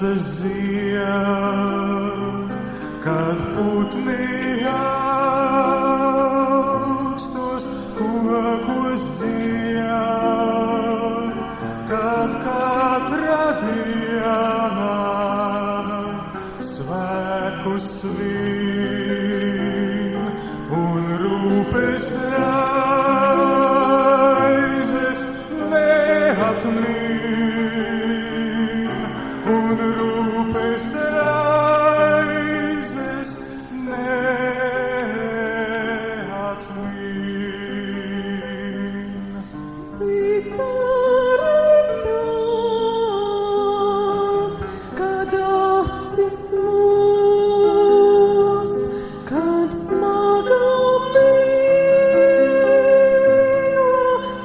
vasaras zied, kad putni augstos kokos dzied, kad katra diena svētkus svin un rūpes raizes neatmin, un rūpes raizes neatmin. Kad acis mūst, kad smaga mīno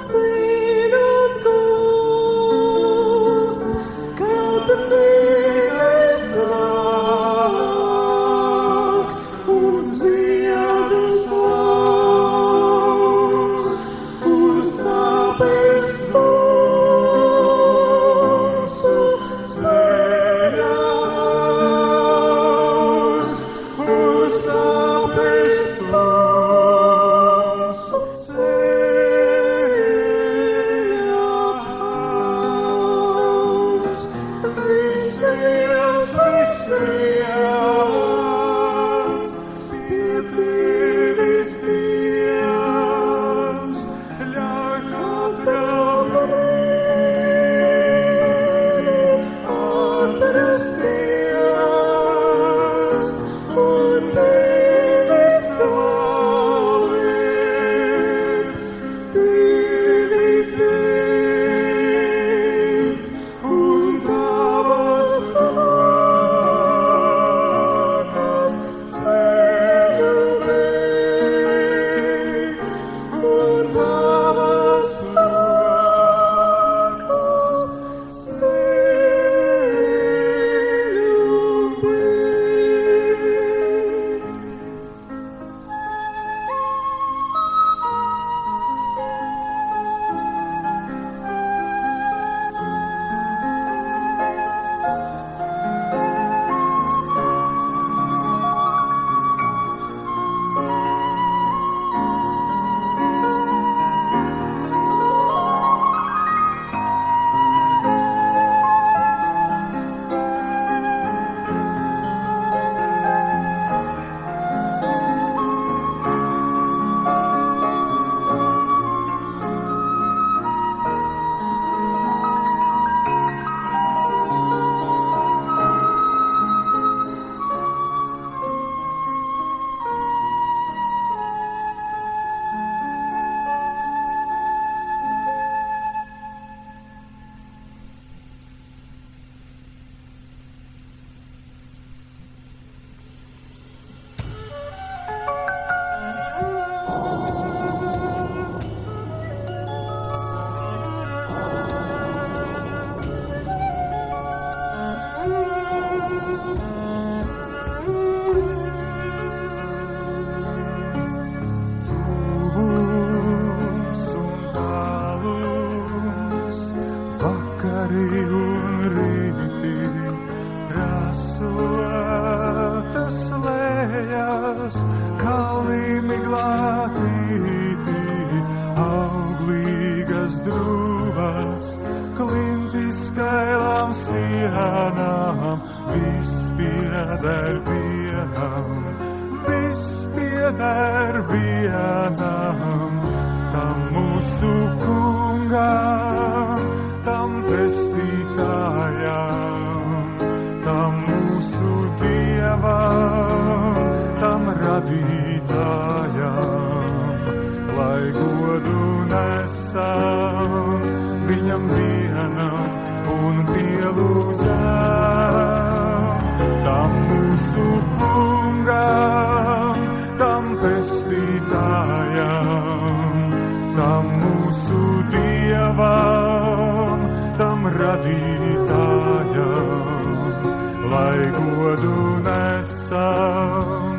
ceļos gūst, kad mīļas nāk un ziedus lauž un sāpes mūsu ceļos, un sāpes mūsu ceļos. Viss viens, pie tevis Dievs, ļauj katram atrasties un tevi slavēt, tevi teikt un tavas rokas ceļu beigt, un tavas rokas ceļu beigt. Tuvums un tālums, vakari un rīti, rasotas lejas, kalni miglātīti, auglīgas drūvas, klintis skailām sienām, viss pieder vienam, viss pieder vienam, tam mūsu kungam, tam pestītājam, tam mūsu dievam, tam radītājam, lai godu nesam viņam vienam un pielūdzam, tam mūsu kungam, tam pestītājam, tam mūsu dievam, tam radītājam, lai godu nesam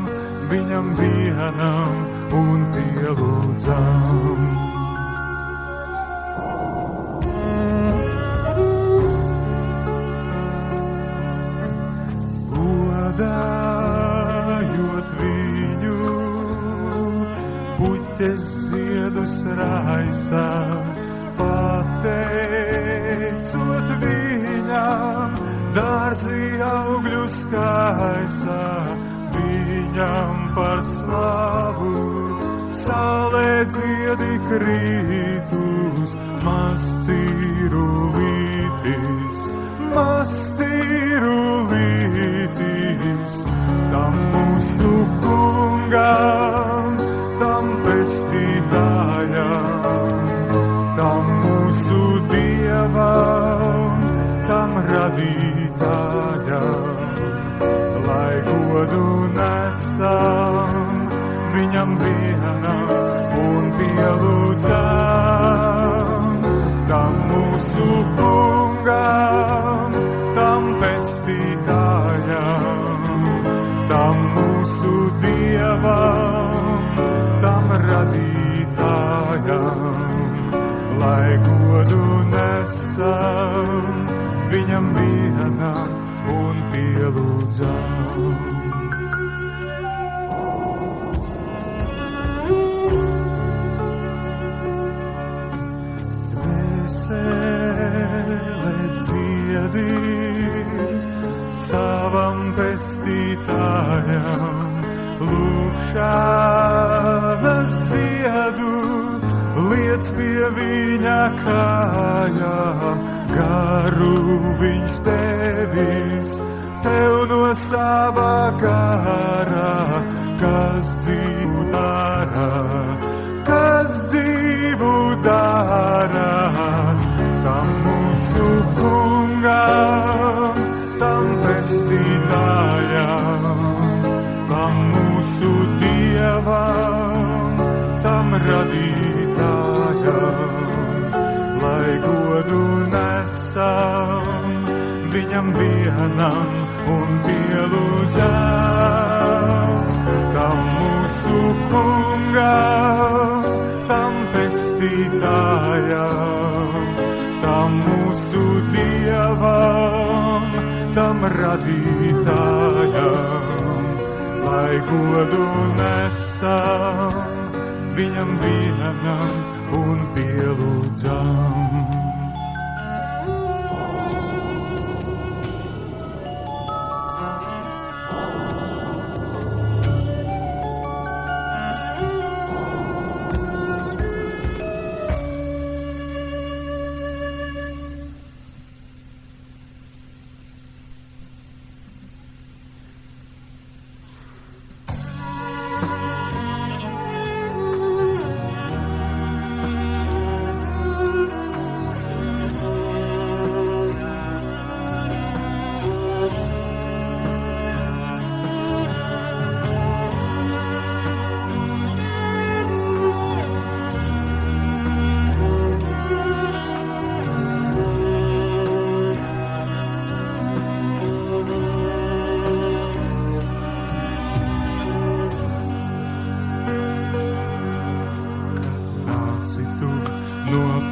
viņam vienam un pielūdzam. Debes ziedus raisa, pateicot viņam, dārzi augļu skaisa, viņam par slavu. Saulē dziedi krītus, mastirulītis, tam mūsu kungam, tam pestītājam, tam mūsu dievam, tam radītājam, lai godu nesam viņam vienam un pielūdzam, tam mūsu kungam, tam pestītājam, tam mūsu dievam, tam radītājam, lai godu nesam viņam vienam un pielūdzam. Dziedi savam pestītājam, lūgšanas ziedu, liec pie viņa kājām, garu viņš devis, tev no sava gara, kas dzīvu dara, tam mūsu kungam, tam pestītājam, tam mūsu dievam, tam radītājam, lai godu nesam viņam vienam un pielūdzam, tam mūsu kungam, tam pestītājam, tam mūsu dievam, tam radītājam, lai godu nesam viņam vienam un pielūdzam.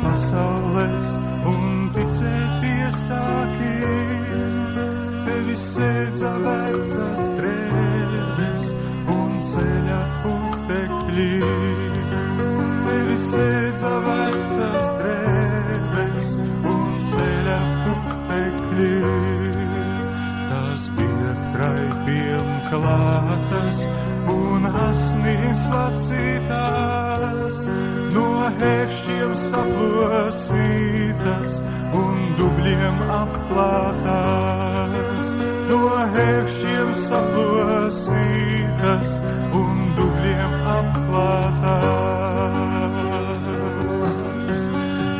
Pasaules un ticēties sāki, tevi sēdza vecas drēbes un ceļa putekļi. Tevi sēdza vecas drēbes un ceļa putekļi. Tas bija traipiem klātas un asnīm slacītās, no hēršiem saplosītas un dubļiem apklātās, no hēršiem saplosītas un dubļiem apklātās.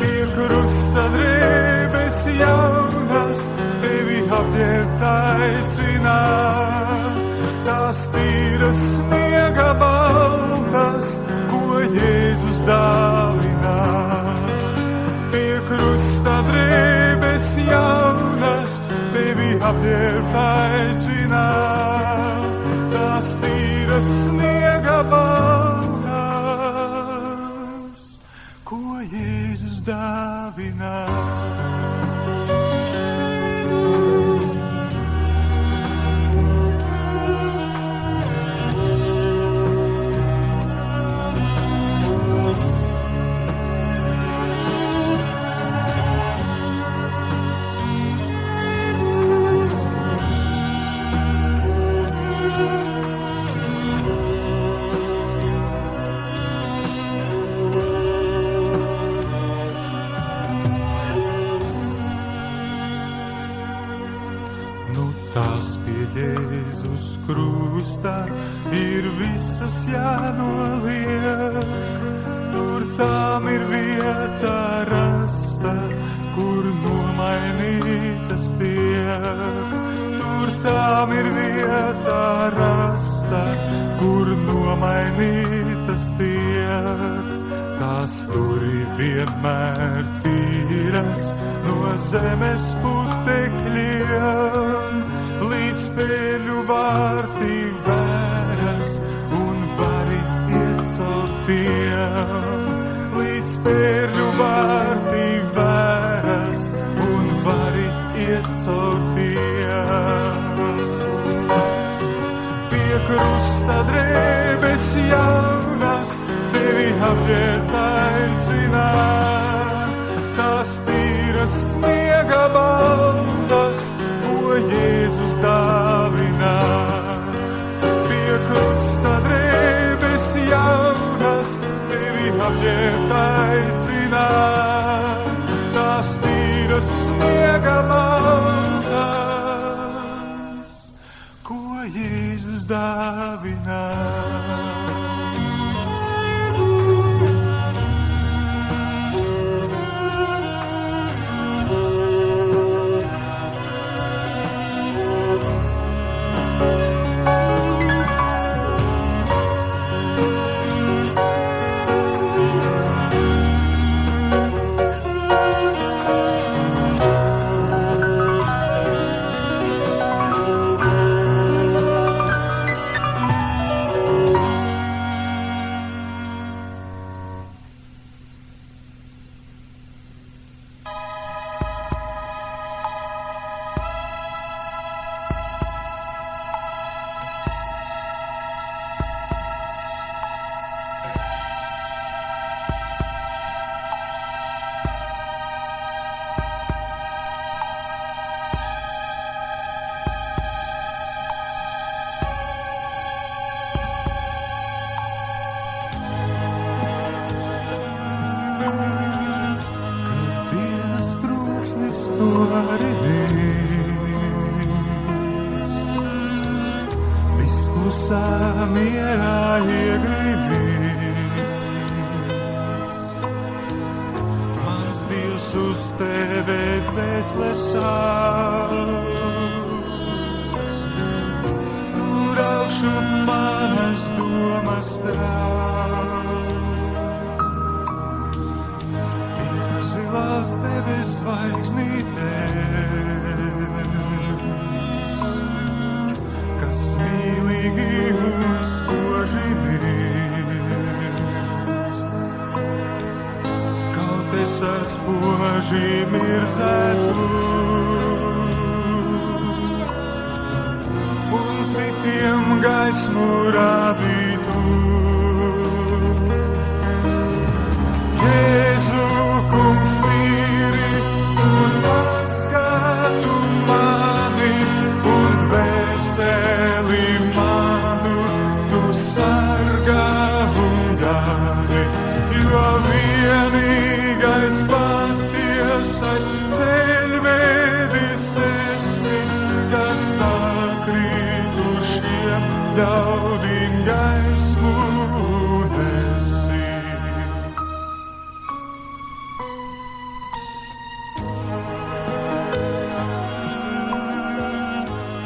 Pie krusta drēbes jaunas tevi apģērbt aicināt, tās tīras sniega baltas, ko Jēzus dāvinā. Pie krusta drēbes jaunas tevi apģērbt aicināt, tās tīras sniega baltas, ko Jēzus dāvinā. Jēzus krusta ir visas jānoliek, tur tām ir vieta rasta, kur nomainītas tiek. Tur tām ir vieta rasta, kur nomainītas tiek. Tās tur ir vienmēr tīras no zemes putekļiem, līdz pēļu vārtī vēras un vari iet caur tiem. Līdz pēļu vārtī vēras un vari iet caur tiem. Pie krusta drēbes jaunas tevi apģērbt aicina, tās tīras sniega baltas, ko Jēzus dāvina. Pie krusta drēbes jaunas tevi apģērbt aicina, tās tīras sniega baltas, ko Jēzus dāvina. Mierā iegribīs, mans Dievs uz tevi dvēseles sauc, tur augšu manas domas trauc. Pie zilās debes zvaigznītēs, kas mīlīgi un spoži mirst, kaut es ar spoži mirdzētu un citiem gaismu rādītu. Jēzu, kungs, mīri un paskatu mani un veseli manu, tu sargā un dāvi, jo vienīgais patiesais ceļvedis esi, kas pakritušiem ļaudīm gaismu nesi.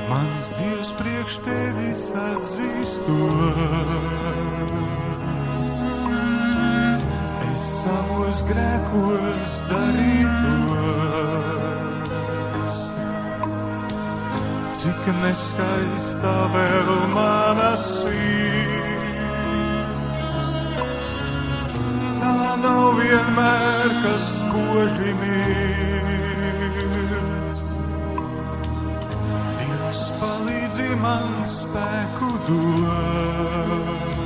Mans Dievs priekš tevis atzīstos, es savos grēkos darītos, cik neskaista vēl mana sirds. Tā nav vienmēr, kas spoži mirdz. Dievs palīdzi man spēku dot,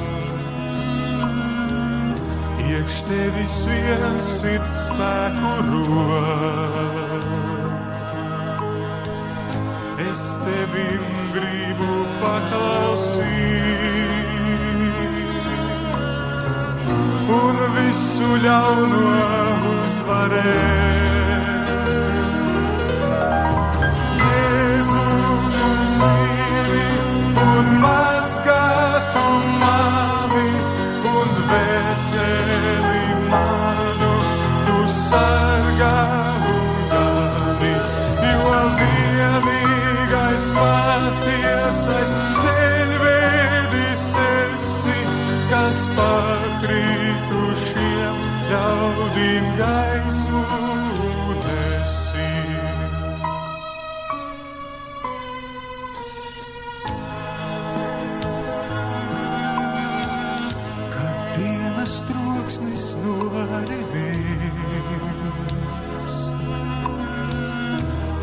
iekš tevis viens sirds spēku rot. Es tevim gribu paklausīt un visu ļauno uzvarēt. Jēzu, kungs, ļaudīm gaismu desi. Kad dienas troksnis norimīs,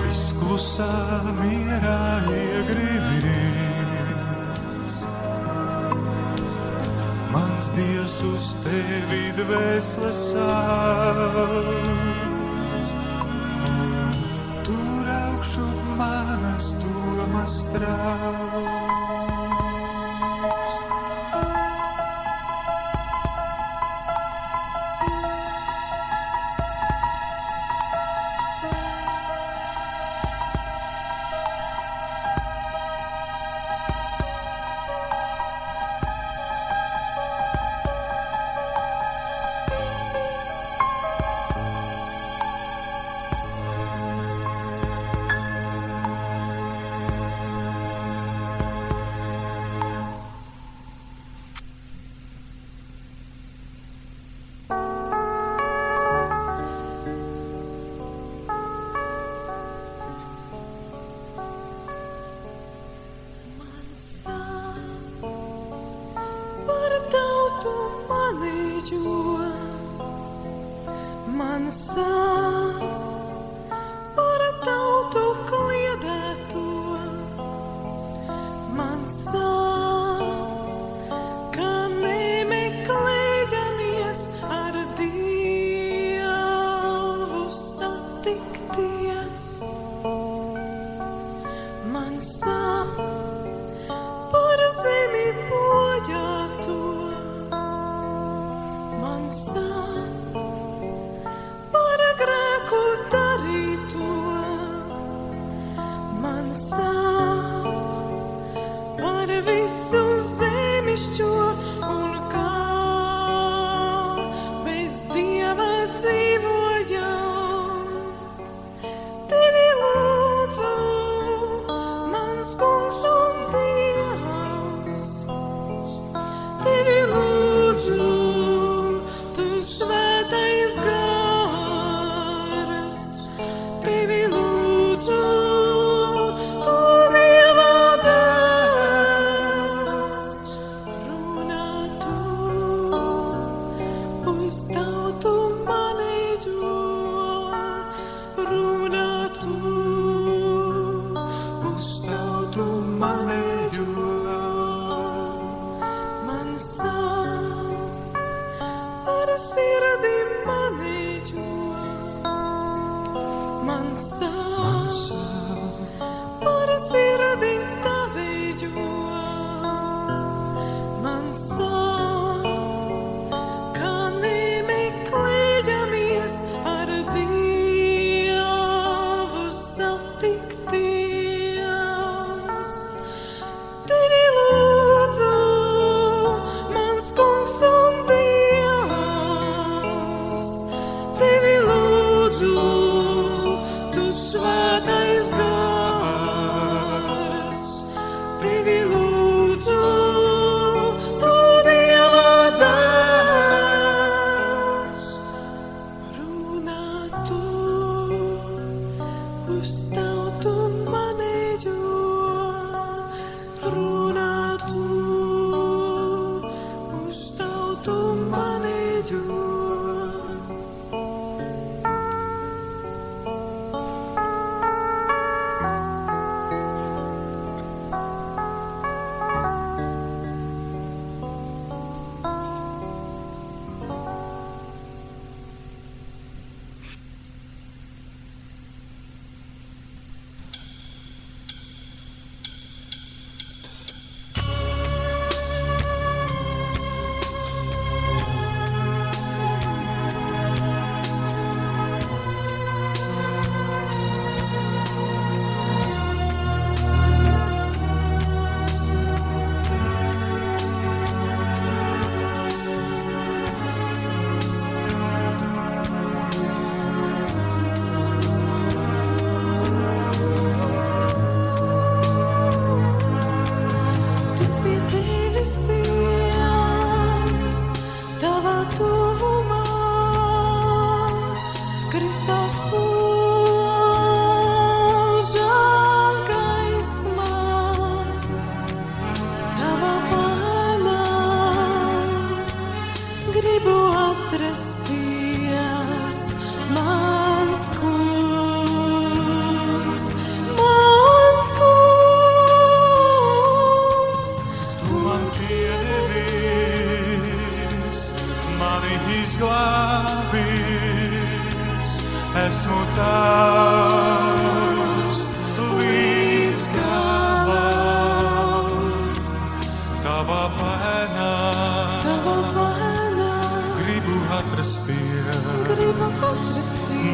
viss klusā mierā iegrimīs. Mans Dievs uz tevi dvēseles sauc, tur augšu manas domas trauc. Tu izglābis, esmu tavs līdz galam. Tavā vainā gribu atrasties,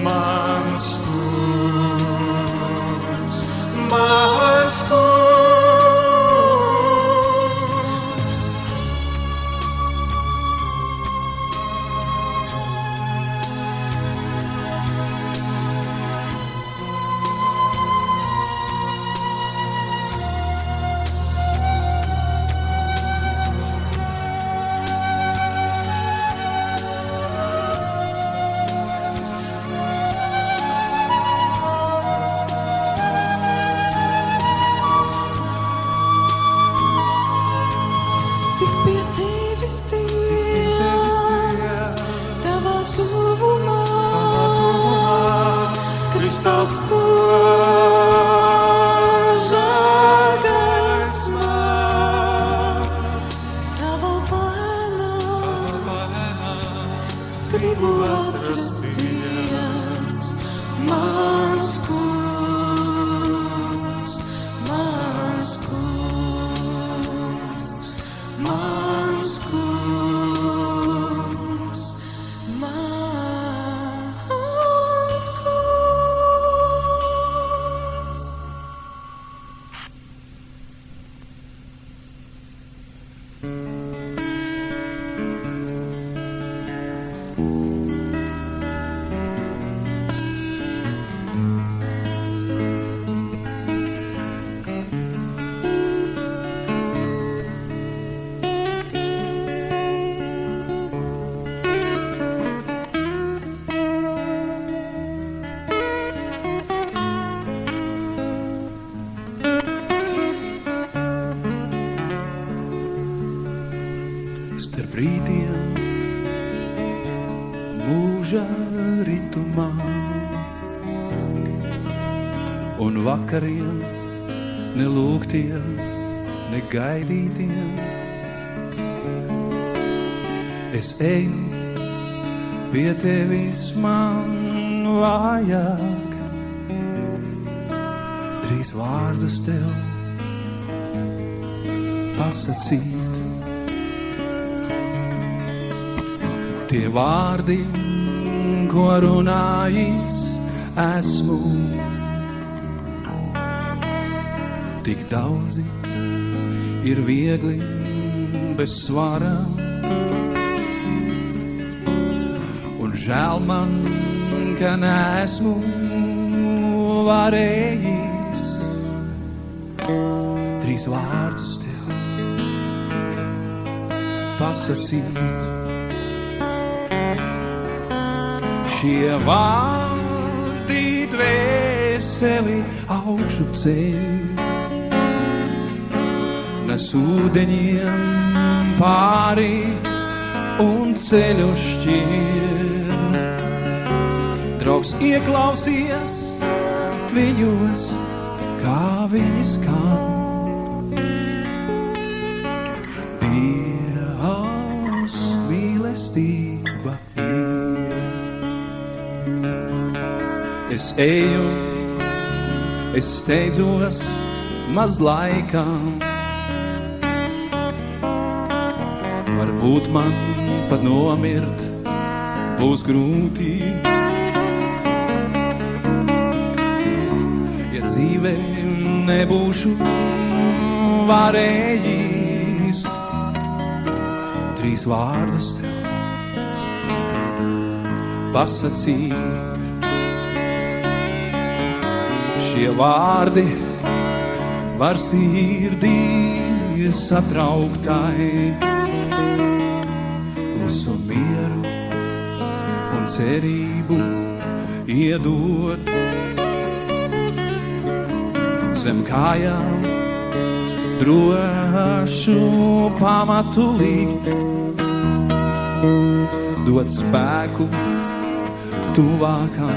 mans kungs, mans kungs. Tik pie tevis Dievs, tavā tuvumā, Kristus mūža gaismā, tavā vainā gribu atrasties, mans kungs, mans kungs. Mans kungs, mans kungs. Starp rītiem mūža ritumā un vakariem nelūgtiem, negaidītiem. Es eju pie tevis, man vajag drīz vārdus tev pasacīt. Tie vārdi, ko runājis esmu, tik daudzi ir viegli bez svara, un žēl man, ka neesmu varējis trīs vārdus tev pasacīt. Šie vārdi dvēseli augšu ceļ, nes ūdeņiem pāri un ceļu šķir. Draugs, ieklausies viņos, kā viņi skan. Dievs mīlestība ir. Es eju, es steidzos maz laikam. Varbūt man pat nomirt būs grūti. Ja dzīvē nebūšu varējis trīs vārdus tev pasacīt. Šie vārdi var sirdī satrauktai klusu mieru un cerību iedot. Zem kājām drošu pamatu likt, dot spēku tuvākam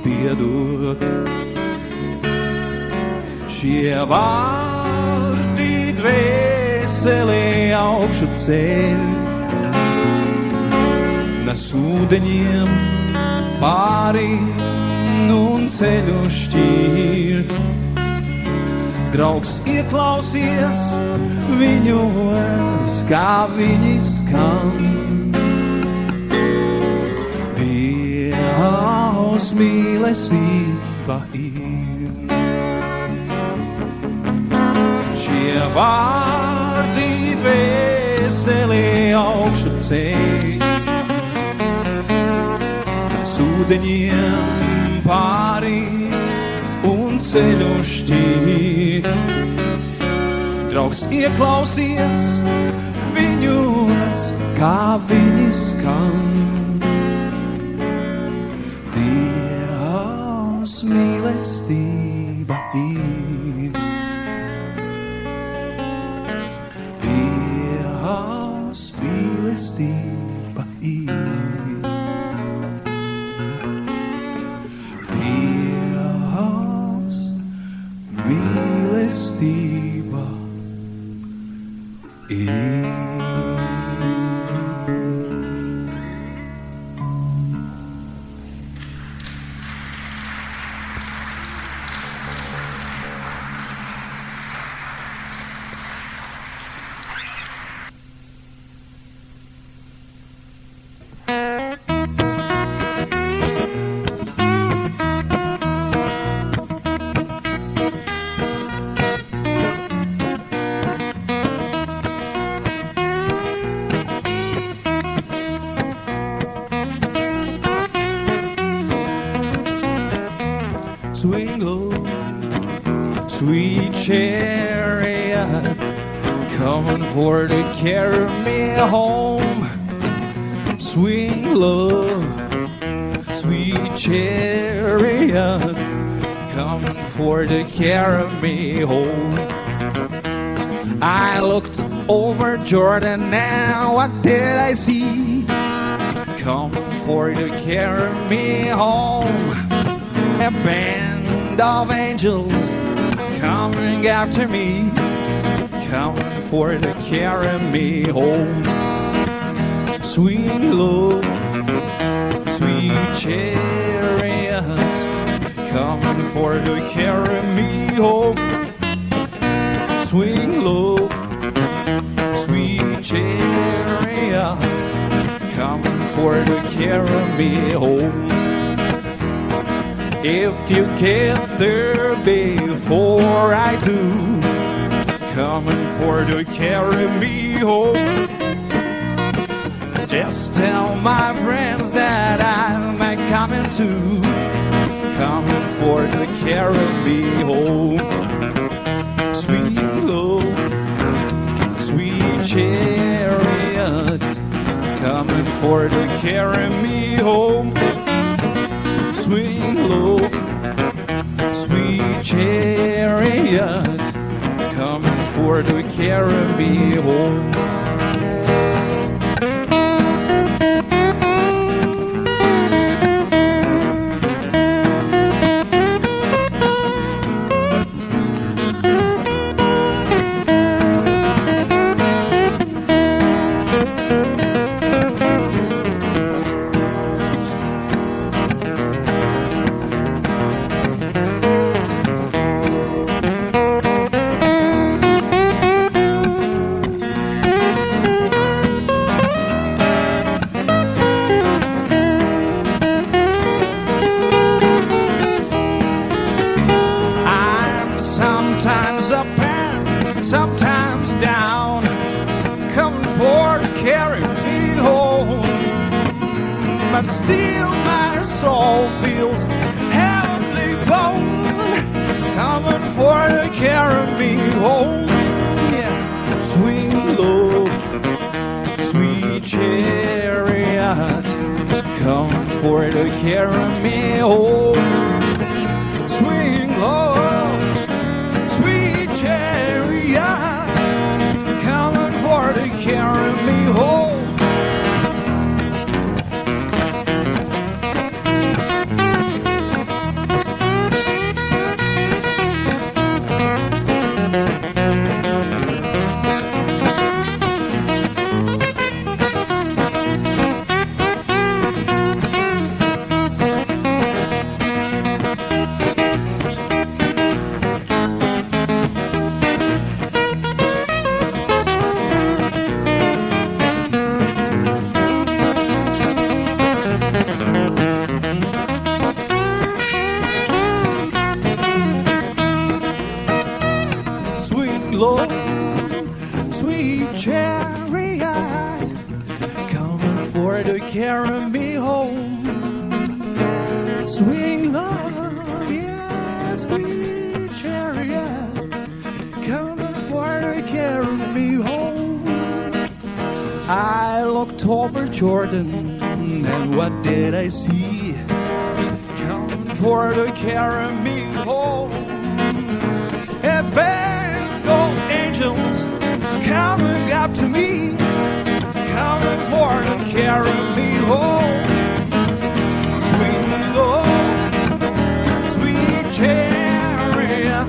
piedot. Šie vārdi dvēselē augšu ceļ, Nes ūdeņiem pāri un ceļu šķīr. Draugs, ieklausies viņos, kā viņi skan. Dievs mīlestība ir. Šie vārdi dvēselī augšu ceļ. Mēs ūdeņiem pāri un ceļu šķīr. Draugs, ieklausies viņos, kā viņi skan. Dievs mīlestība ir. Dievs mīlestība ir. Dievs mīlestība ir. Swing low, sweet chariot, coming for to carry me home. Swing low, sweet chariot, coming for to carry me home. I looked over Jordan, now what did I see? Coming for to carry me home. A band of angels coming after me, coming for to carry me home. Sweet low, sweet chariot, coming for to carry me home. Swing low, sweet chariot, coming for to carry me home. If you get there before I do, coming for to carry me home. Just tell my friends that I'm coming too, coming for to carry me home. Sweet low, sweet chariot, coming for to carry me home. Swing low, sweet chariot, coming for to carry me home. Sometimes up and sometimes down, coming for to carry me home. But still my soul feels heavenly bound, coming for to carry me home. Yeah. Swing low, sweet chariot, coming for to carry me home. Swing low, to carry me home. to carry me home. Swing low, yeah, sweet chariot, coming for to carry me home. I looked over Jordan, and what did I see? Coming for to carry me home. A band of angels coming up to me, coming for to carry me home. Sweet Lord, sweet chariot,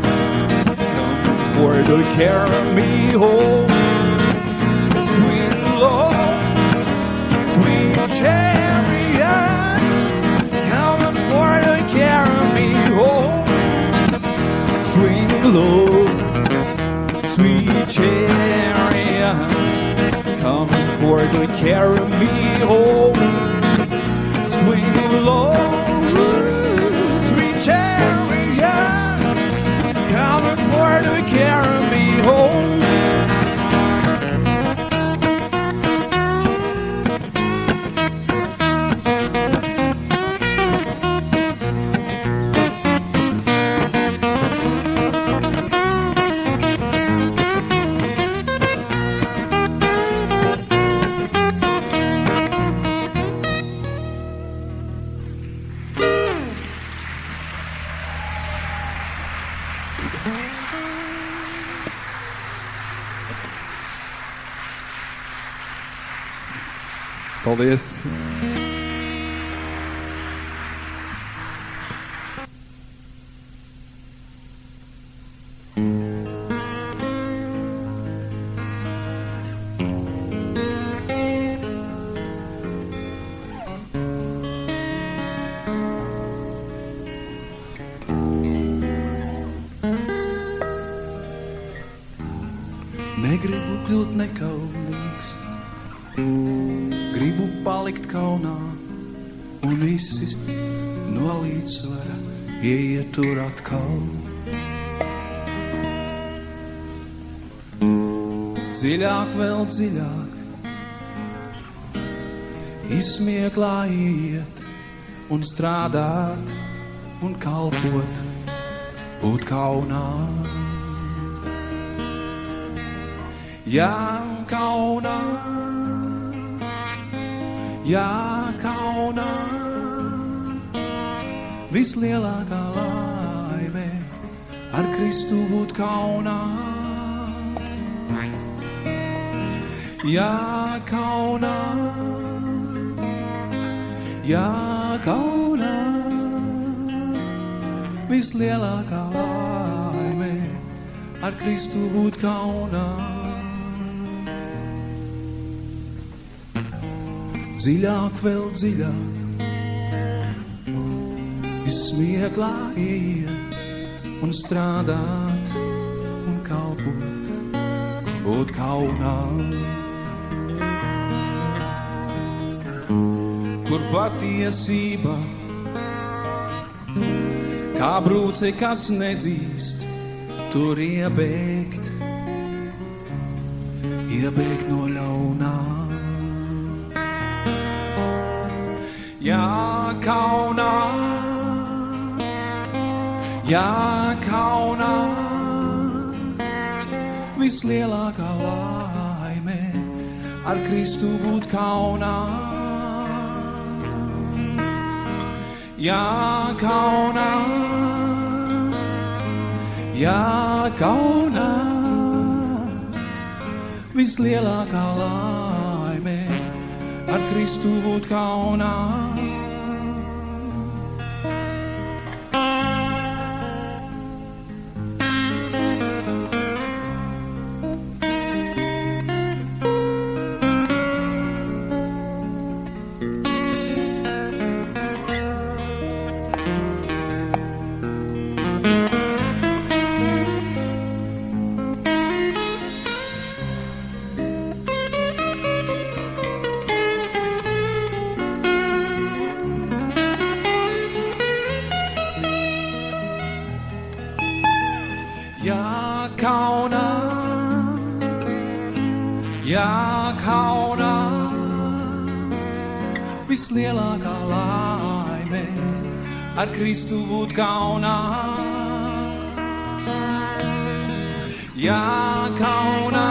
coming for to carry me home. Sweet Lord, sweet chariot, coming for to carry me home. Sweet Lord, sweet chariot, coming for to carry me home. Sweet Lord, sweet chariot, coming for to carry me home. Paldies! Negribu kļūt nekaunīgs, gribu palikt kaunā un izsist no līdzsvara, ieiet tur atkal. Dziļāk, vēl dziļāk, izsmieklā ieiet un strādāt un kalpot, būt kaunā. Jā, kaunā, jā, kaunā, vislielākā laime ar Kristu būt kaunā. Jā, kaunā, jā, kaunā, vislielākā laime ar Kristu būt kaunā. Dziļāk, vēl dziļāk, izsmieklā ieiet un strādāt un kalpot, būt kaunā. Kur patiesība, kā brūce, kas nedzīst, tur iebēgt no ļaunā. Jā, kaunā, jā, kaunā, vislielākā laime ar Kristu būt kaunā. Jā, kaunā, jā, kaunā, vislielākā laime ar Kristu būt kaunā. Jā, kaunā, jā, kaunā, Vislielākā laime ar Kristu būt kaunā. Jā, kaunā,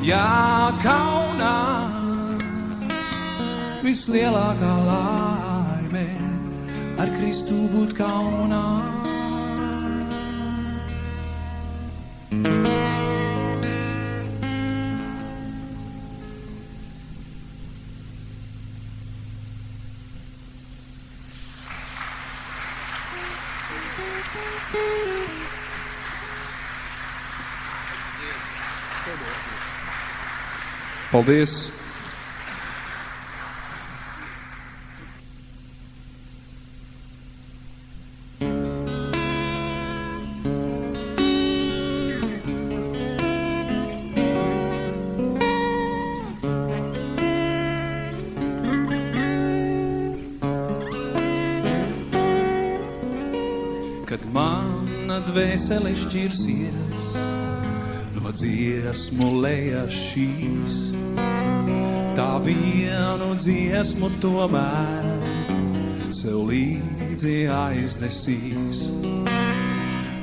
jā, kaunā, vislielākā laime ar Kristu būt kaunā. Paldies! Kad mana dvēsele šķirsies no dziesmu lejas šīs, tā vienu dziesmu tomēr sev līdzi aiznesīs.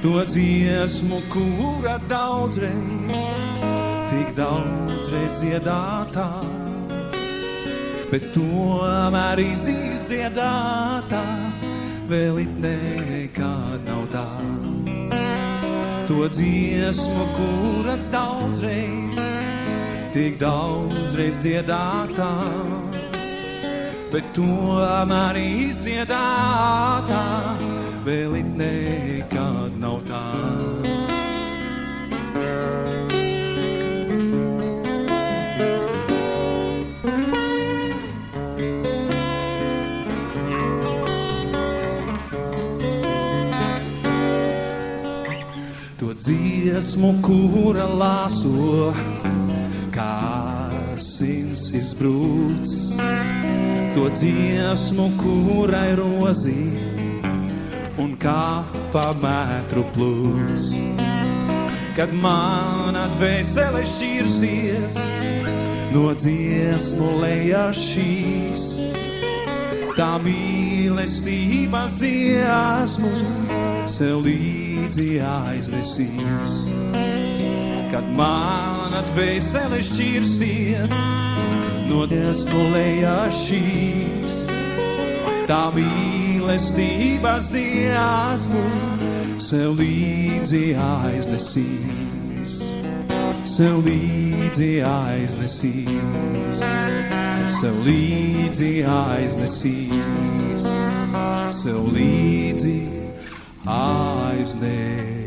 To dziesmu, kura daudzreiz, tik daudzreiz dziedātā, bet tomēr izdziedātā, vēl it nekād nav tā. To dziesmu, kura daudzreiz, tik daudzreiz dziedātā, bet tomēr izdziedātā, vēl it nekād nav tā. Dziesmu, kura lāso, kā sins izbrūcis, to dziesmu, kurai rozī un kā pa metru plūc. Kad mana dvēsele šķirsies no dziesmu lejas šīs, tā mīlestības dziesmu sev līdzi aiznesīs. Kad mana dvēsele šķirsies no dziesmu lejas šīs, tā mīlestības dziesmu sev līdzi aiznesīs. Sev līdzi aiznesīs. Sev līdzi aiznesīs. Sev līdzi aiznesīs.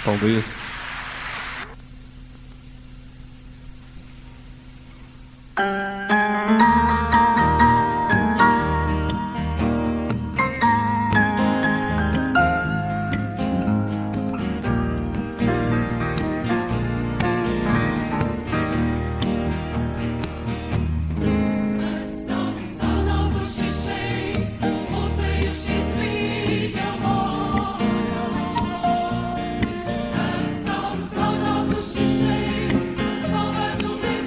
Paldies! Znowu tu bez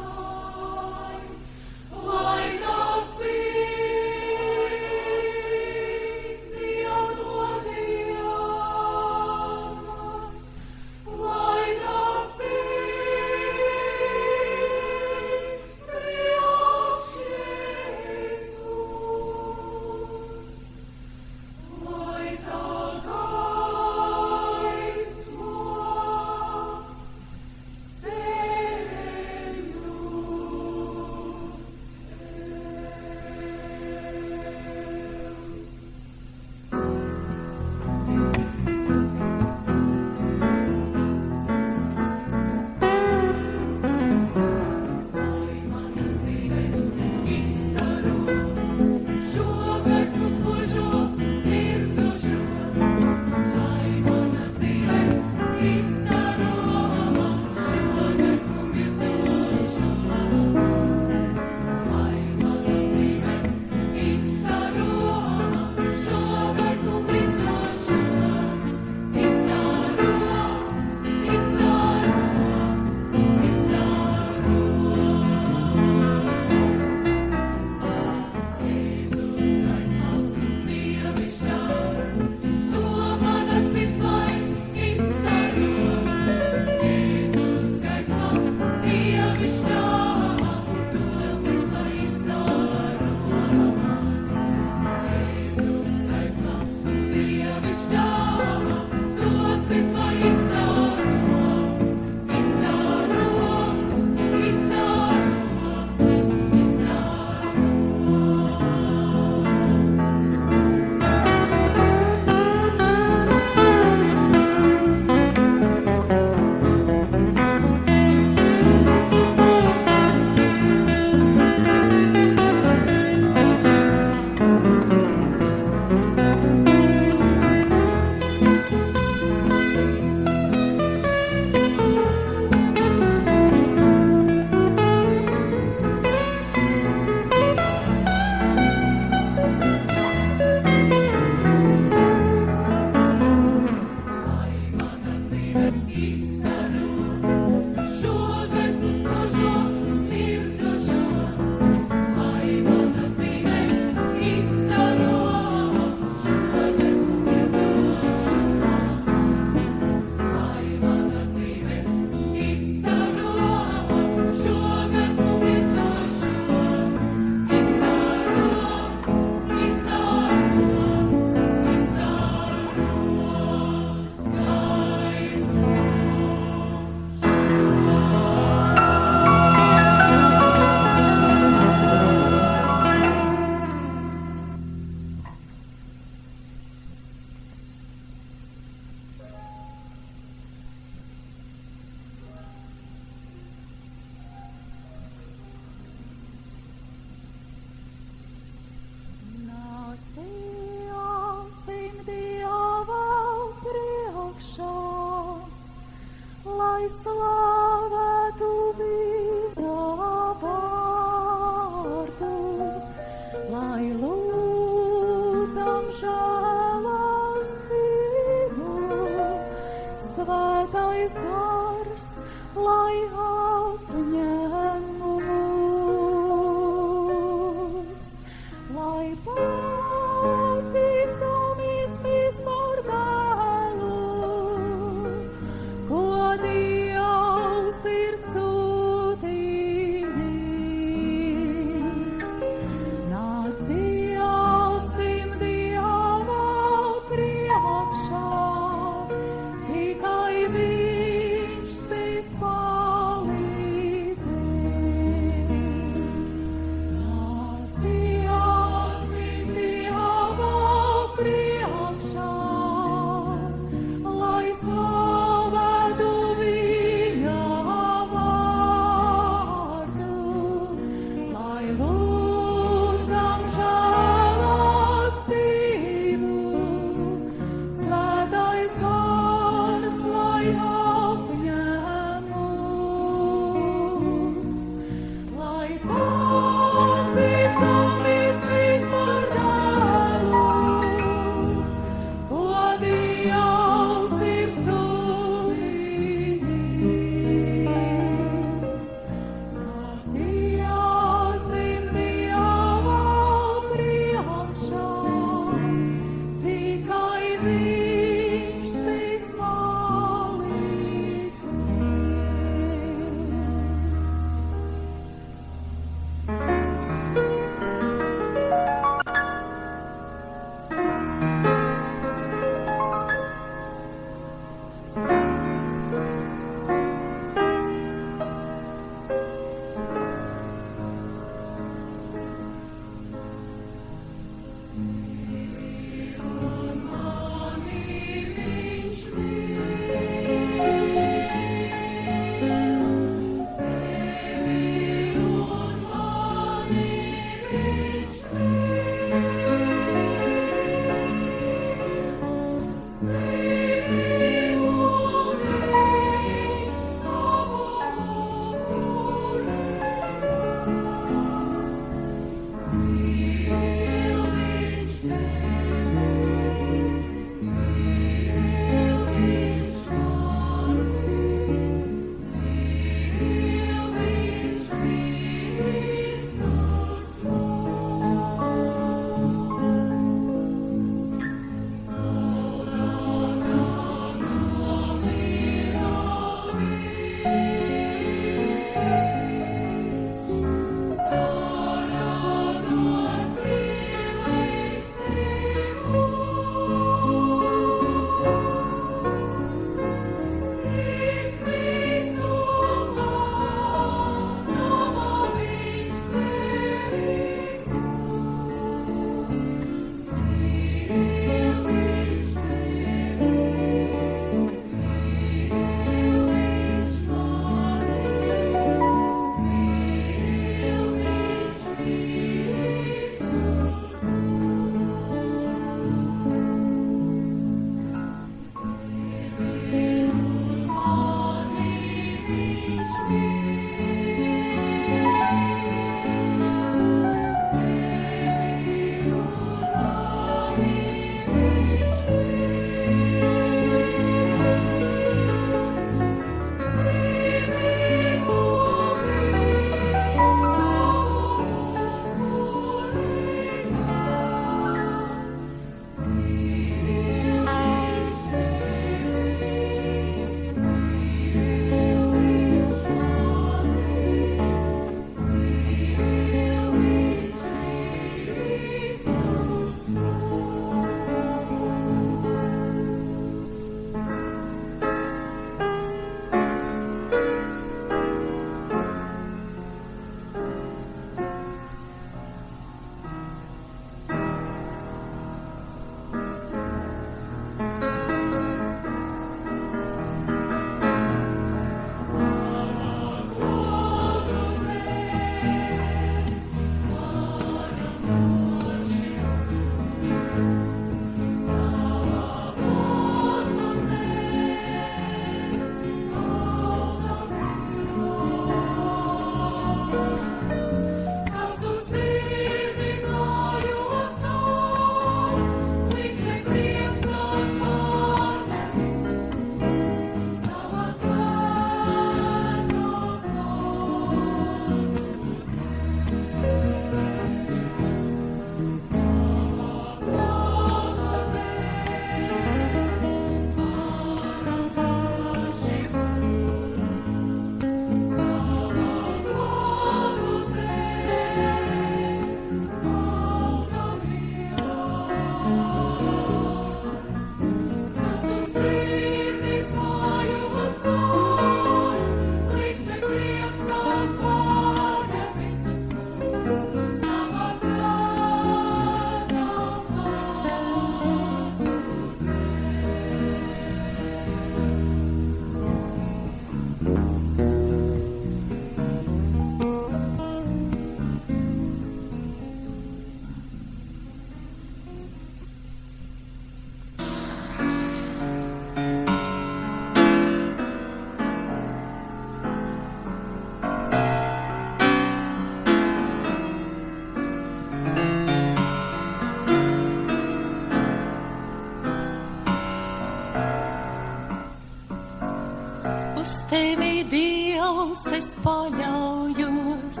tavos es paļaujos,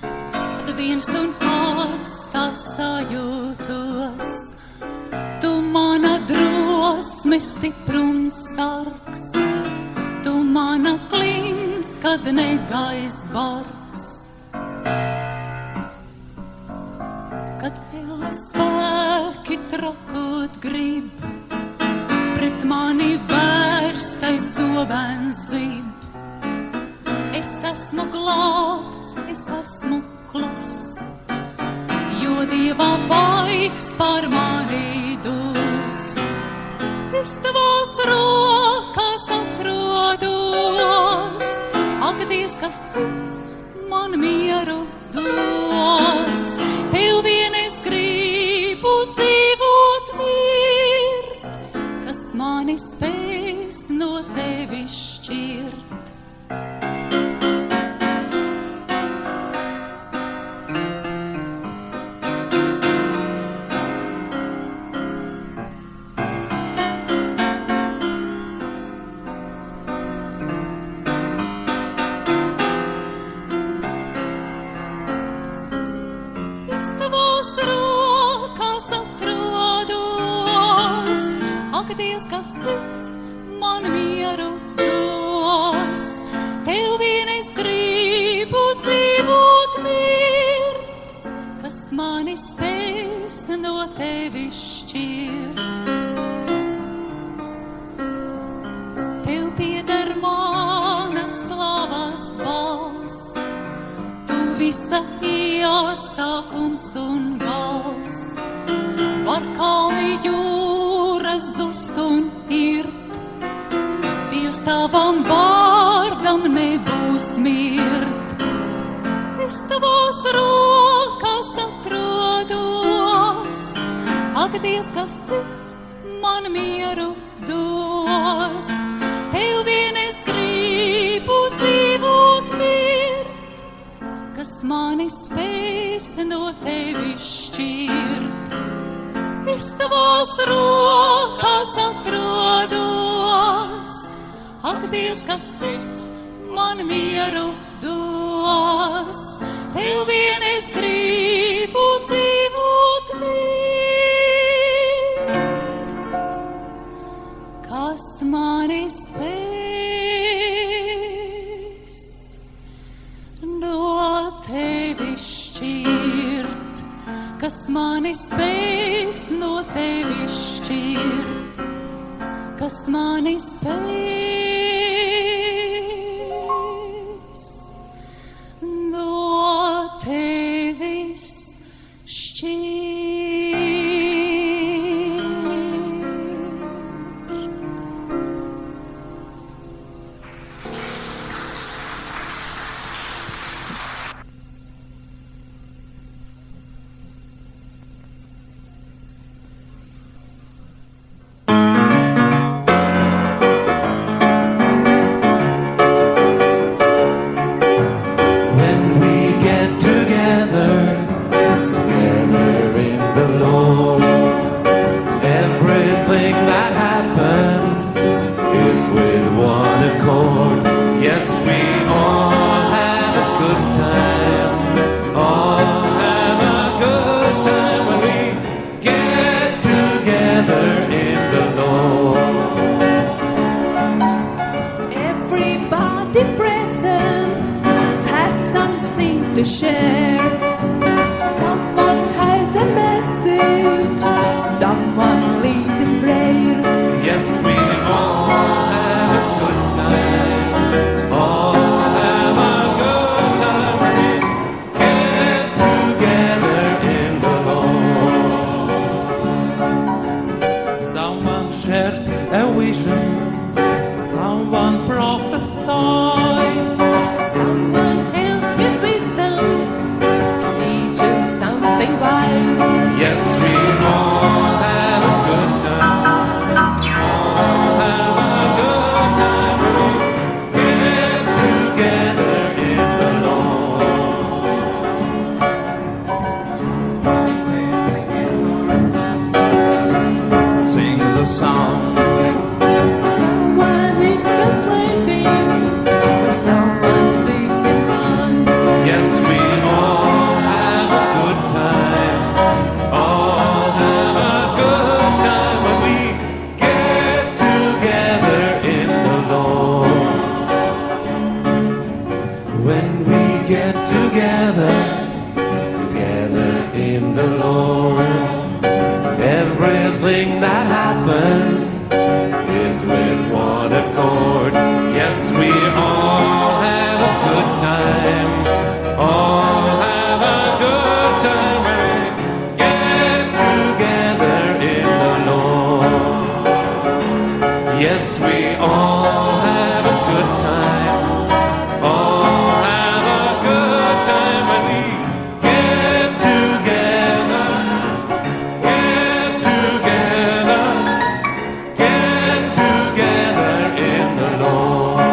kad viens un pats tāds sajūtos. Tu mana drosme stiprums sargs, tu mana klints, kad negais bargs. Kad vēl spēki trakot grib, pret mani vērstais zobens zib. Es esmu glābts, es esmu kluss, jo Dieva baigs par mani dus. Es tavās rokās atrodos, ak, Dievs, kas cits man mieru dos. Tev vien es gribu dzīvot mirt, kas mani spēs no tevis šķirt. Dievs, kas cits man mieru dos. Tev vien es gribu dzīvot mirt, kas mani spēs no tevis šķirt. Tev pieder manas slavas balss, tu visa iesākums un gals. Var kalni jūras zust un irt, Dievs, tavam vārdam nebūs mirt. Es tavās rokās atrodos, ak, Dievs, kas cits man mieru dos. Tev vien es gribu dzīvot mirt, kas mani spēs no tevis šķirt. Es tavās rokās atrodos, ak, Dievs, kas cits man mieru dos. Tev vien es gribu dzīvot mirt, kas mani spēs no tevis šķirt. Kas mani spēs no tevis šķirt, kas mani spēs no tevis šķirt. To share. Someone has a message, someone leads in prayer. Yes, we all have a good time, all have a good time when we get together in the Lord. Someone shares a vision, someone prophesies. Someone else with wisdom teaches something wise. Yes, we all have a good time, all have a good time when we get together in the Lord. Sings a song. Someone is translating, someone speaks. the Lord. Everything that happens is with one accord. Yes, we all have a good time. All have a good time when we get together in the Lord. Yes, we all have a good time. All have a good time when we get together. Get together. Get together in the Lord.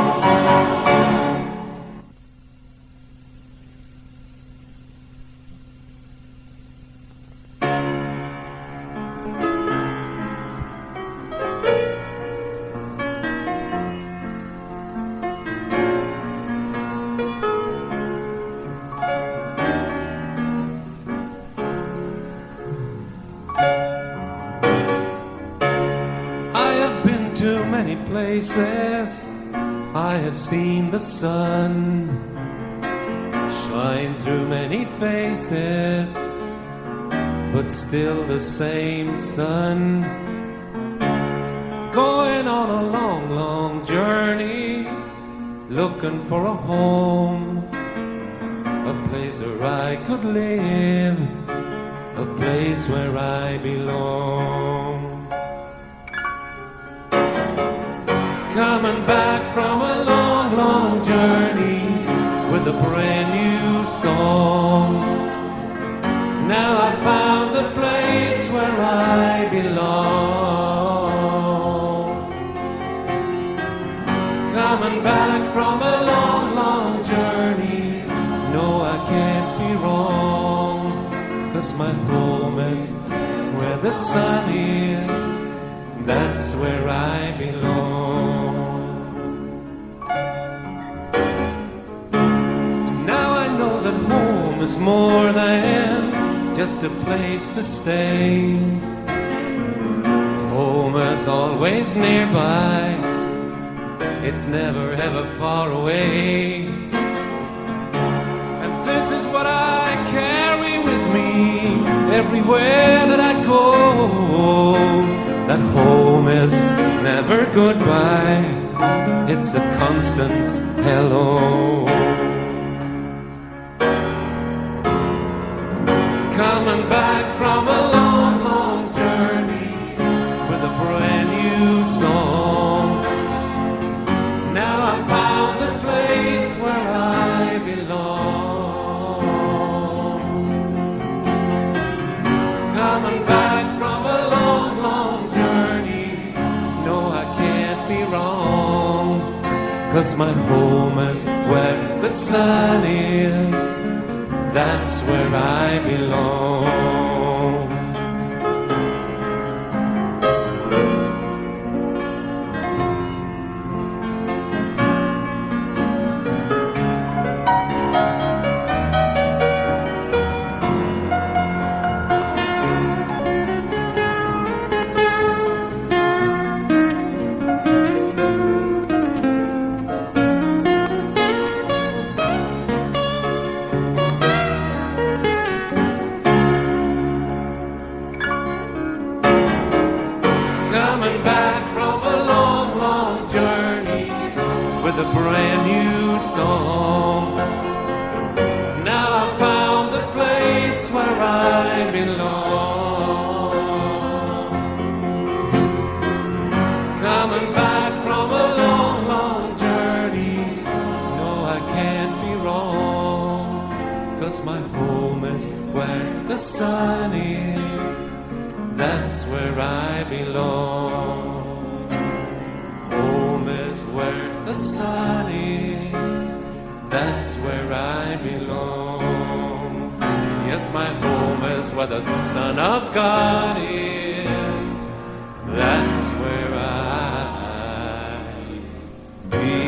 I have been to many places. I have seen the sun shine through many faces, but still the same sun. Going on a long, long journey, looking for a home, a place where I could live, a place where I belong. Coming back from a long, long journey with a brand new song. Now I found the place where I belong. Coming back from a long, long journey, no, I can't be wrong, 'cause my home is where the sun is, that's where I belong. Now I know that home is more than just a place to stay. Home is always nearby, it's never ever far away. And this is what I carry with me everywhere that I go, that home is never goodbye, it's a constant hello. Coming back from a long, long journey with a brand new song. Now I found the place where I belong. Coming back from a long, long journey, no, I can't be wrong, 'cause my home is where the sun is, that's where I belong. Coming back from a long, long journey with a brand new song. Now I found the place where I belong. Coming back from a long, long journey, no, I can't be wrong, 'cause my home is where the sun is, that's where I belong. Home is where the sun is, that's where I belong. Yes, my home is where the Son of God is, that's where I belong.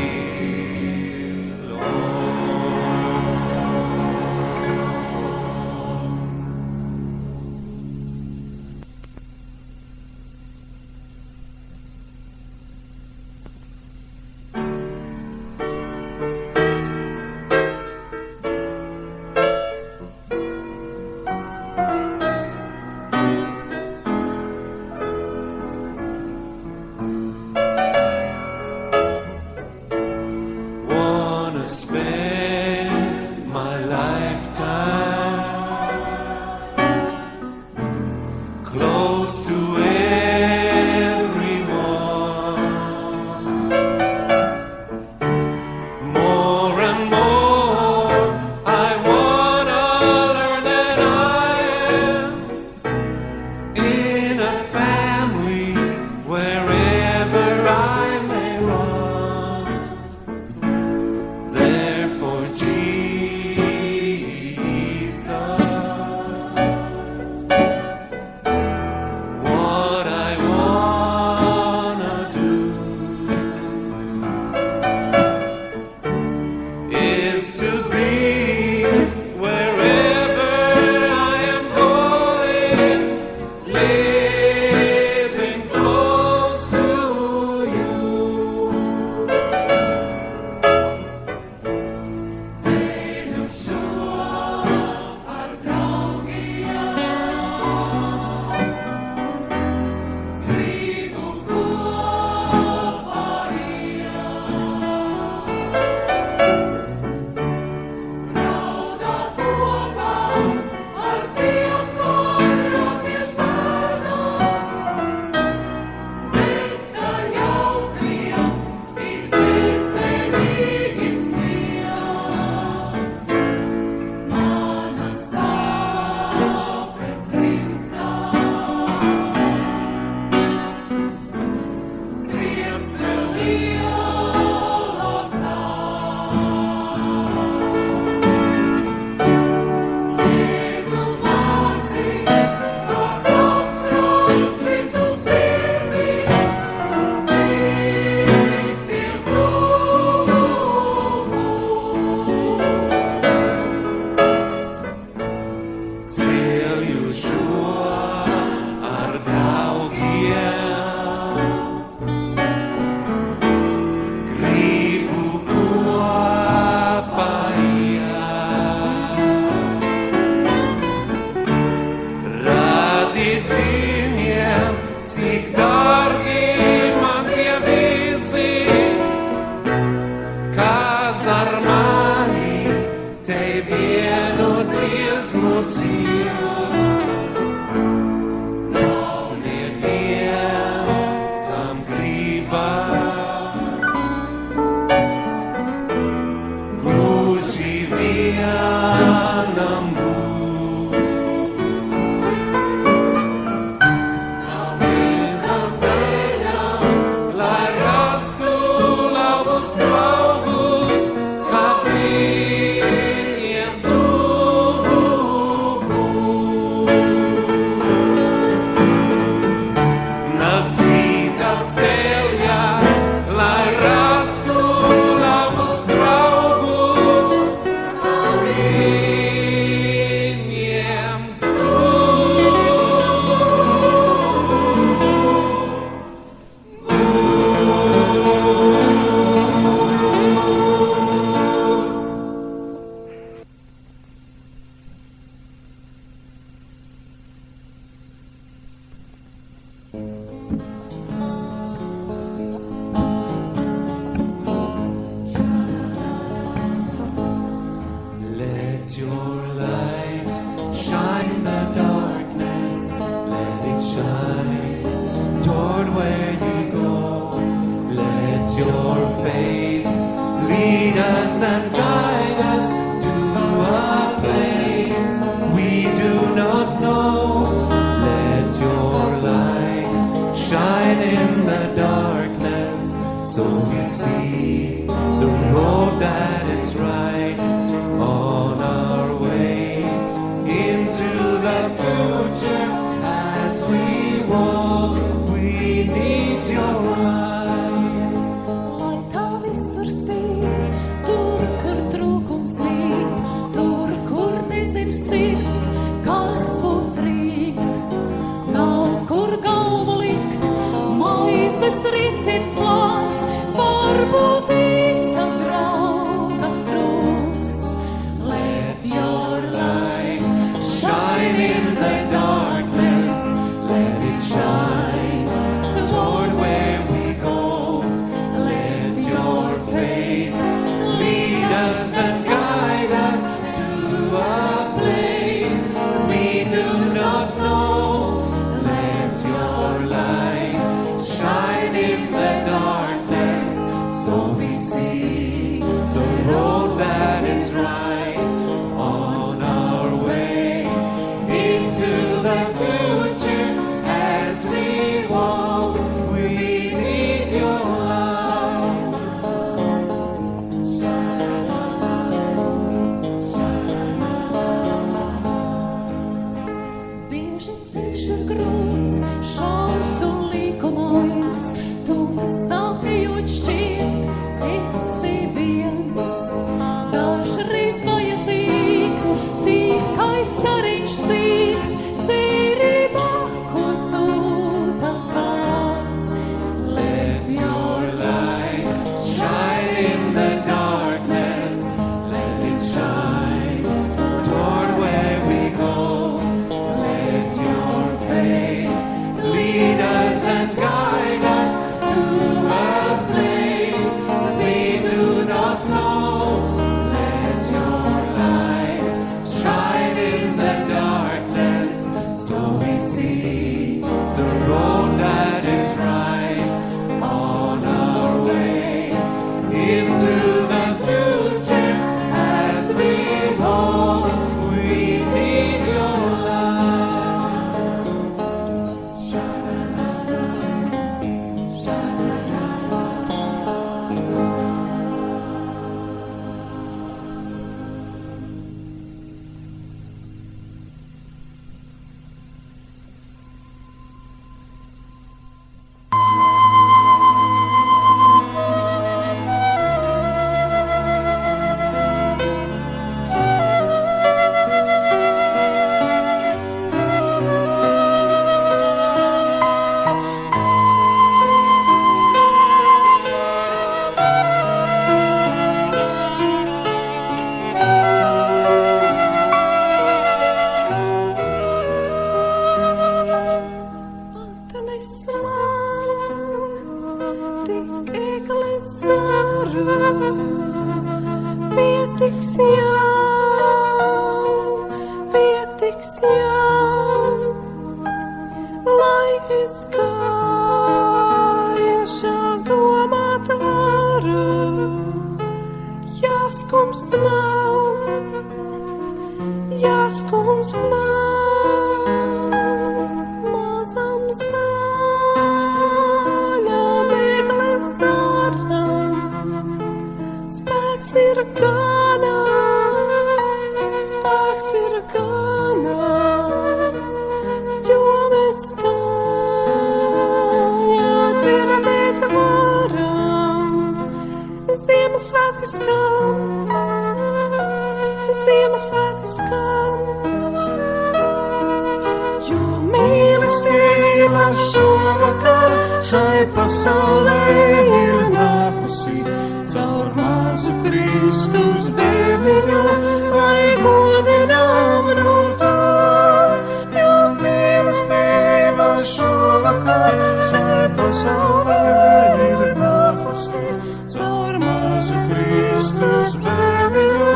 pret viņiem, cik dārgi man tie visi, kas ar mani te vienu dziesmu dzīvo. Nav neviens tam gribas, gluži vienam būt. Nav vienam ceļam, lai rastu labus draugus, kā viņiem tuvu būt. Nav cita ceļa, lai rastu labus draugus, kā viņiem Let your light shine in the darkness, let it shine toward where you go. Let your faith lead us and guide us to a place we do not know. Let your light shine in the darkness, so we see the road that is right on our way into the future. As we walk, we need your light. Lai tā visur spīd, tur, kur trūkums mīt, tur, kur nezin sirds, kas būs rīt. Nav kur galvu likt, maizes rīcības plāks, varbūt īstam draugam trūks. Let your light shine in the darkness, let it shine toward where we go. Let your faith lead us and guide us to a place we do not know. Let your light shine in the darkness, so we see the road that is right on our way into the future. As we walk, we need your light. Bieži ceļš ir grūts, šaurs un līkumains, tumsājot šķiet, esi viens. Dažreiz vajadzīgs tikai stariņš sīks, cerībā, ko sūta kāds. Let your light shine in the darkness, let it shine toward where we go. Let your faith lead us and guide us to a place we do not know. Let your light shine in the darkness, so we see the road that is right on our way into the future. As we walk, we need your light. Izgājušāk domāt varu, jāskums nav, mazam zaļam egles zaram, spēks ir gana, jo mēs tā dzirdēt varam. Ziemassvētku skan, jo mīlestība šovakar šai pasaulē ir nākusi caur mazu Kristus bērniņu, lai godinām no to, jo mīlestība šovakar šai pasaulē ir nākusi caur mazu Kristus bērniņu,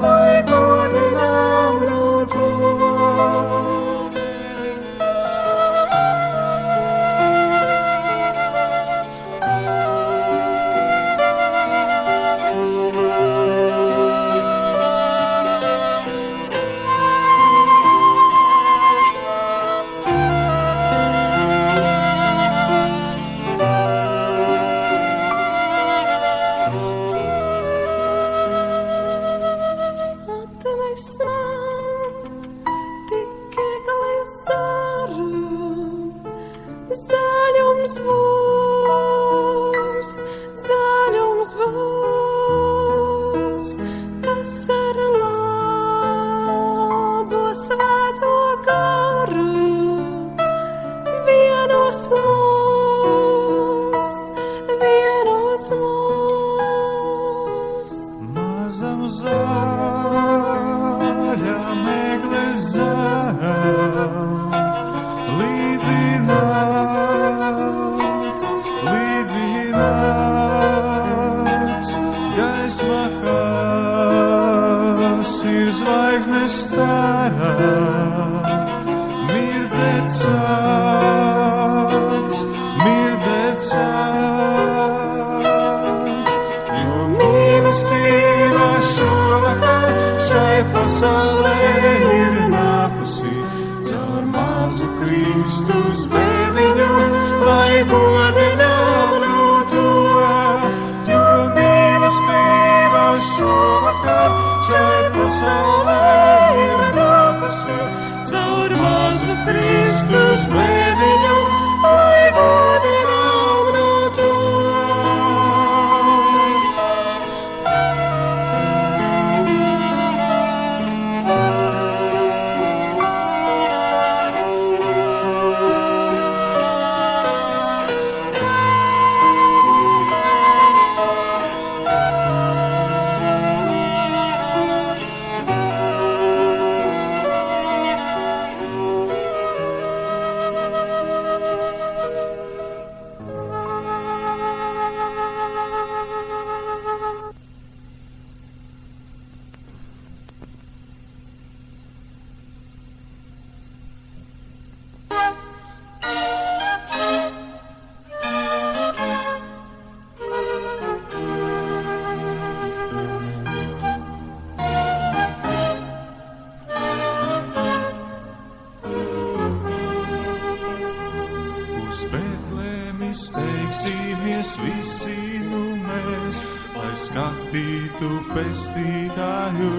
lai godinām no to. Zaļums būs, kas ar labo svēto garu vienos mūs. Mazam zaļam egles zaram, līdzi nāks, gaisma, kas ir zvaigznes starā, mirdzēt sāks, jo mīlestība šovakar šai pasaulē ir nākusi caur mazu Kristus bērniņu, lai godinām no to, jo mīlestība šovakar šai pasaulē ir nākusi caur mazu Kristus bērniņu, lai godinām no to. Steigsimies visi nu mēs, lai skatītu pestītāju.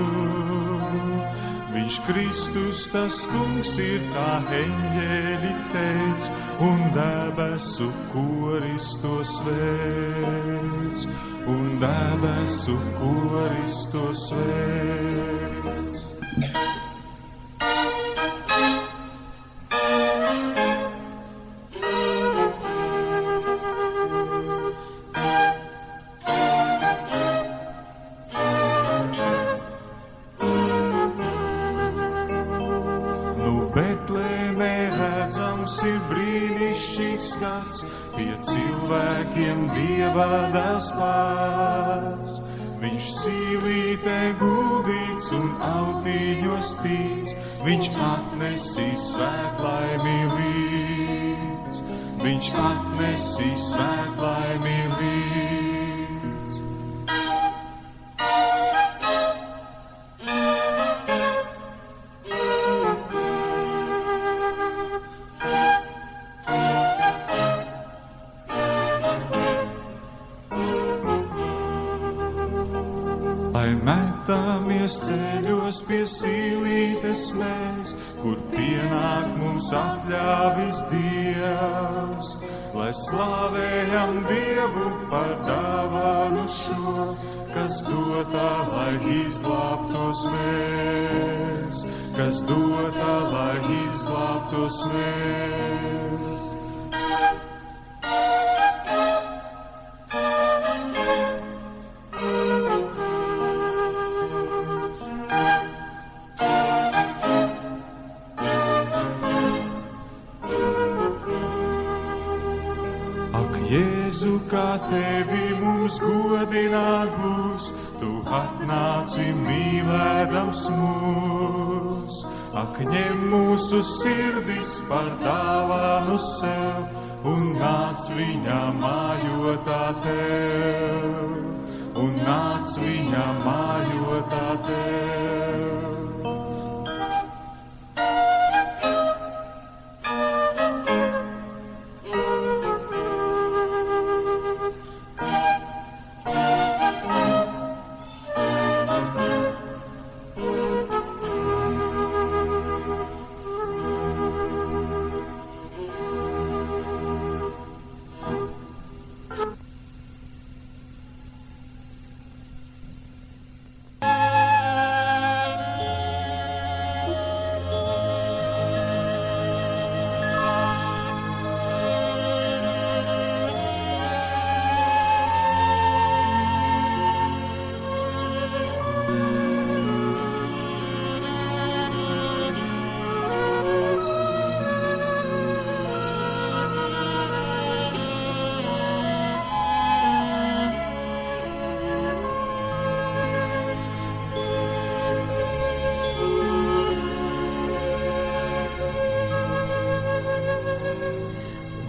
Viņš Kristus tas kungs ir, kā eņģeļi teic, un debesu koris to svēc, Betlēmē redzams ir brīnišķīgs skats, pie cilvēkiem Dieva dēls pats. Viņš sīlītē guldīts un autiņos tīts, viņš atnesīs svētlaimi līdz. viņš atnesīs svētlaimi līdz. Lai metamies ceļos pie sīlītes mēs, kur pienāk mums atļāvis Dievs, lai slavējam Dievu par dāvanu šo, kas dotā, lai izglābtos mēs, kas dotā, lai izglābtos mēs. Jēzu, kā tevi mums godināt būs, tu atnāci mīlēdams mūs. Ak, ņem mūsu sirdis par dāvanu sev un nāc viņā mājotā tev, un nāc viņā mājotā tev.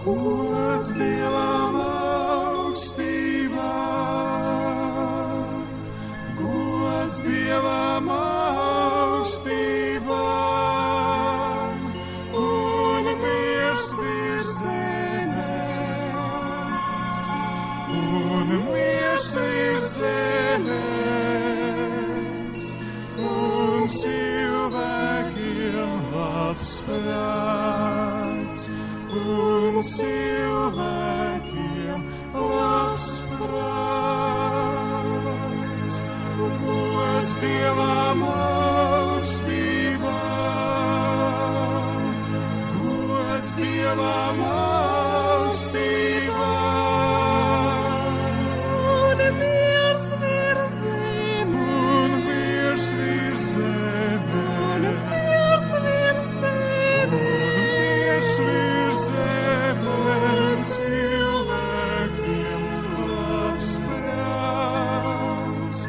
Gods Dievam augstībā, gods Dievam augstībā, un miers virs zemes, un miers virs zemes, un cilvēkiem labs prāts. Un cilvēkiem labs prāts, gods Dievam augstībā, gods Dievam augstībā, un miers virs zemes, un miers virs zemes, cilvēkiem labs prāts,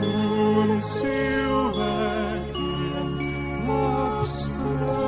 un cilvēkiem labs prāts.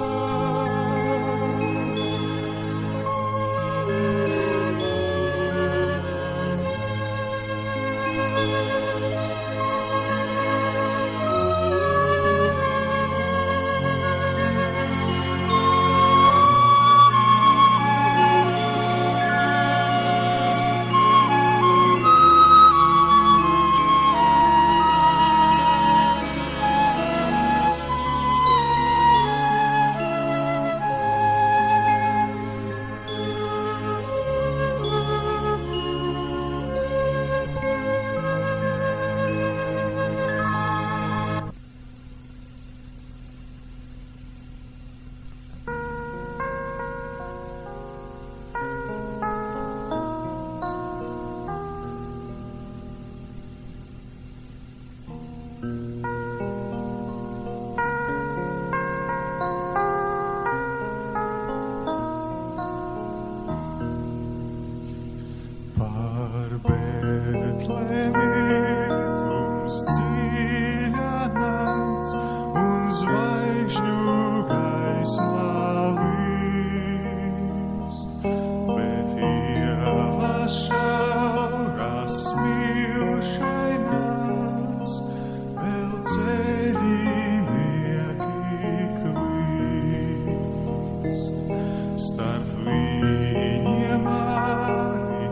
starp viņiem arī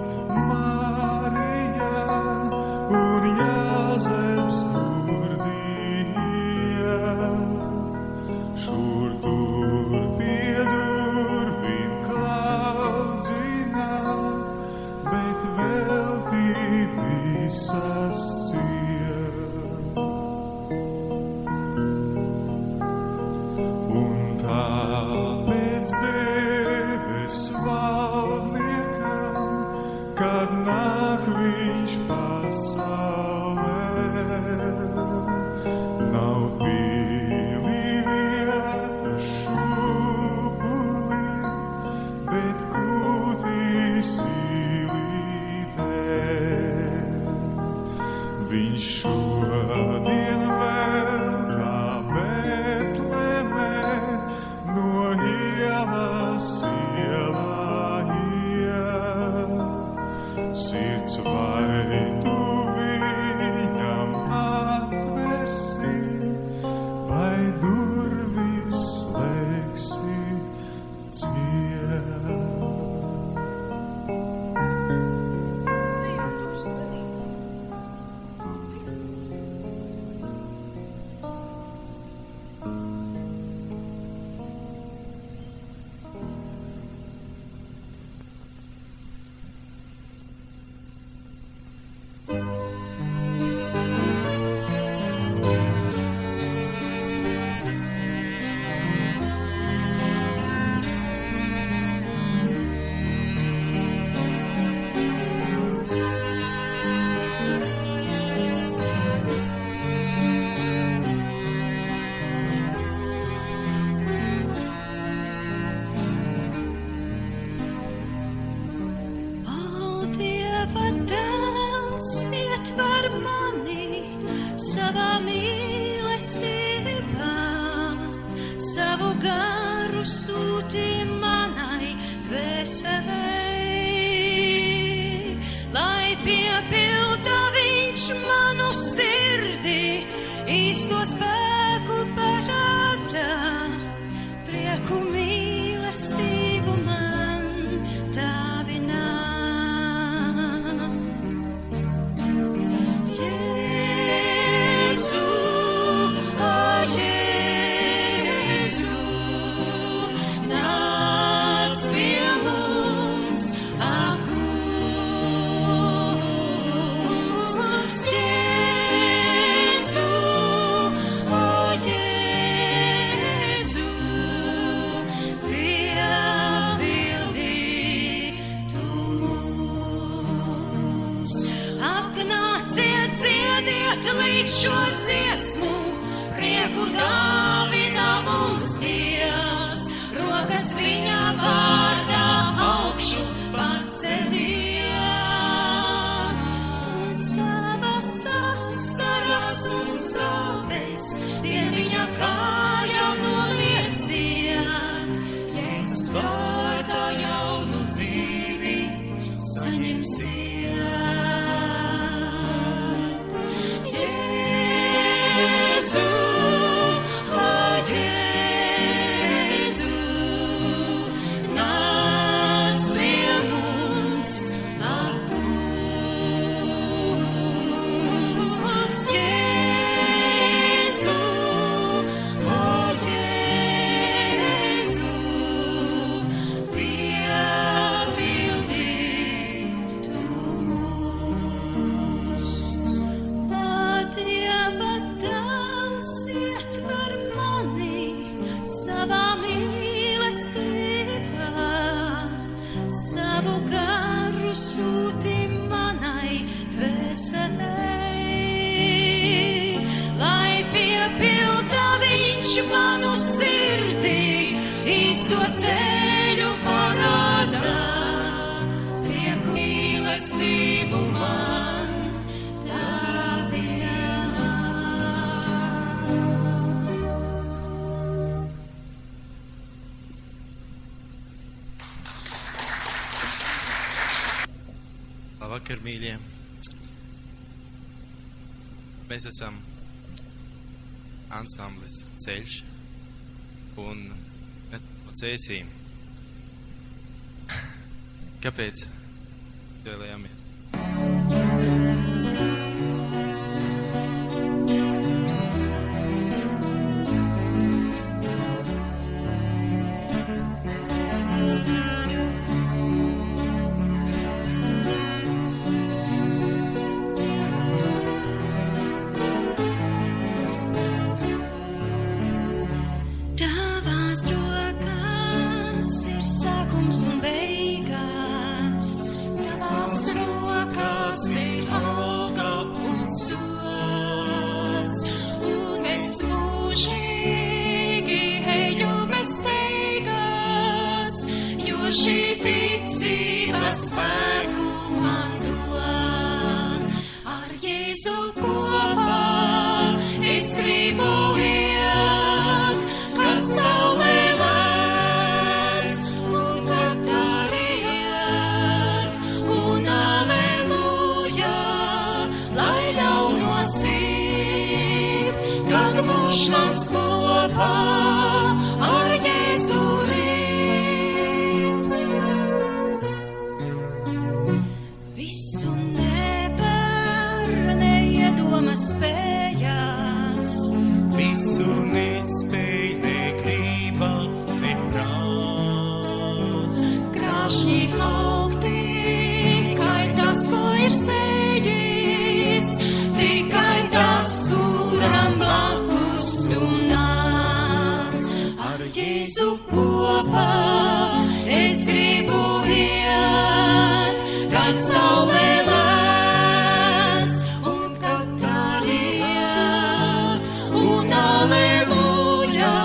Marija un Jāzeps kurdīja. Šur tur pie durvīm klaudzina, bet veltī visas ciet. Un tāpēc debes valdniekam, kad nāk viņš pasaulē, nav pīlī vieta šūpulim, bet kūtīs īlītē. Viņš šodien vēl kā Betlemē no ielas ielā iet. Sirds vai tu viņam atversi, vai durvis slēgsi ciet. Dieva dēls ietver mani savā mīlestībā, savu garu sūti manai dvēselei, lai piepilda viņš manu sirdi, īsto spēku parāda, prieku mīlestību man dāvinā. Šo dziesmu prieku dāvina mums Dievs, rokas viņa vārdā augšu paceliet, un savas asaras un sāpes pie viņa kājām nolieciet, Jēzus vārdā jaunu dzīvi saņemsiet. Manu sirdī īsto ceļu parādā, prieku mīlestību man dāvinā. Labvakar, mīļie! Mēs esam ansamblis Ceļš, un mēs no Cēsīm Kāpēc vēlējāmies? Tavās rokās ir sākums un beigas. Tavās rokās ir alga un sods. Un es mūžīgi eju bez steigas, jo šī ticība spēku man dod. Ar Jēzu kopā es gribu iet, kad saulē lēc un kad tā riet, un aleluja, lai ļaunos iet, kad mūžs mans kopā ar Jēzu rīt. Visu nevar, neiedomas spējas, Visu nespēj, ne grība, ne prāts. krāšņi aug tikai tas, ko ir sējis, tikai tas, kuram blakus tu nāc. Ar Jēzu kopā es gribu iet, kad saulē lēc un kad tā riet, un aleluja,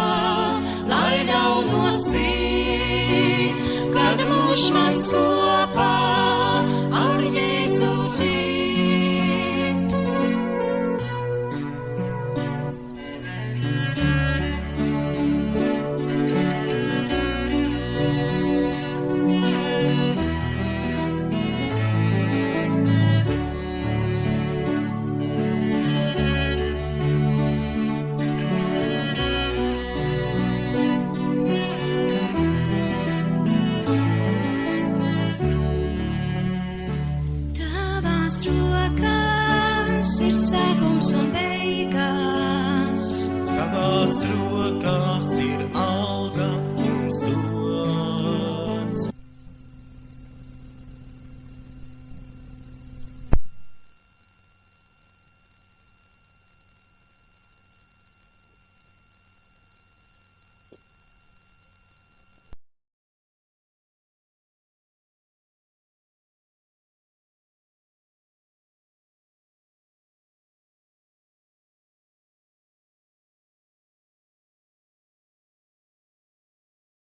lai ļaunos iet, kad mūžs mans kopā ar Jēzu rīt. Tavās rokās ir sākums un beigas. Tavās rokās ir